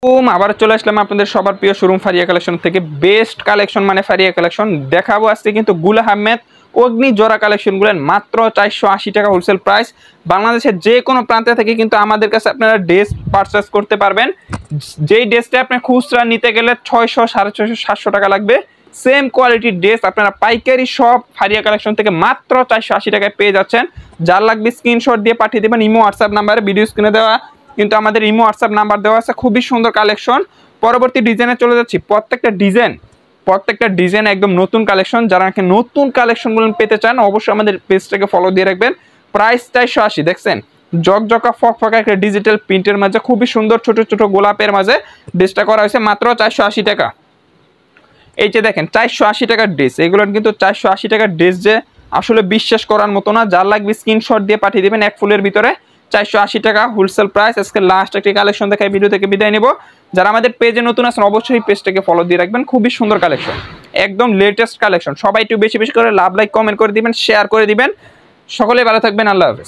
আবার চলে আসলাম আপনাদের সবার প্রিয় শোরুম ফারিয়া কালেকশন থেকে। বেস্ট কালেকশন মানে ফারিয়া কালেকশন দেখাবো আজকে কিন্তু গুল আহমেদ অগ্নি জোড়া কালেকশনগুলো মাত্র 480 টাকা হোলসেল প্রাইস। বাংলাদেশের যে কোনো প্রান্ত থেকে কিন্তু আমাদের কাছে আপনারা ড্রেস পারচেস করতে পারবেন। যেই ড্রেসটা আপনি খুচরা নিতে গেলে 600, 650, 700 টাকা লাগবে, সেম কোয়ালিটির ড্রেস আপনারা পাইকারি সব ফারিয়া কালেকশন থেকে মাত্র 480 টাকায় পেয়ে যাচ্ছেন। যার লাগবে স্ক্রিনশট দিয়ে পাঠিয়ে দেবেন ইমো হোয়াটসঅ্যাপ নাম্বারে, ভিডিও স্ক্রিনে দেওয়া কিন্তু আমাদের ইমো হোয়াটসঅ্যাপ নাম্বার দেওয়া আছে। খুবই সুন্দর কালেকশন। পরবর্তী ডিজাইনে চলে যাচ্ছি। প্রত্যেকটা ডিজাইন একদম নতুন কালেকশন। যারা নাকি নতুন কালেকশনগুলো পেতে চান অবশ্যই আমাদের পেজটাকে ফলো দিয়ে রাখবেন। প্রাইস 480, দেখছেন জকজকা ফকফকা একটা ডিজিটাল প্রিন্টের মাঝে খুবই সুন্দর ছোট ছোট গোলাপের মাঝে ড্রেসটা করা হয়েছে মাত্র 480 টাকা। এই যে দেখেন 480 টাকার ড্রেস, এগুলো কিন্তু 480 টাকার ড্রেস যে আসলে বিশ্বাস করার মতো না। যার লাগবে স্ক্রিনশট দিয়ে পাঠিয়ে দেবেন এক ফুলের ভিতরে। 480 টাকা হোলসেল প্রাইস। আজকে লাস্ট একটি কালেকশন দেখাই, ভিডিও থেকে বিদায় নেব। যারা আমাদের পেজে নতুন আছেন অবশ্যই পেজটাকে ফলো দিয়ে রাখবেন। খুবই সুন্দর কালেকশন, একদম লেটেস্ট কালেকশন। সবাই একটু বেশি বেশি করে লাভ, লাইক, কমেন্ট করে দিবেন, শেয়ার করে দিবেন। সকলে ভালো থাকবেন, আল্লাহ হাফেজ।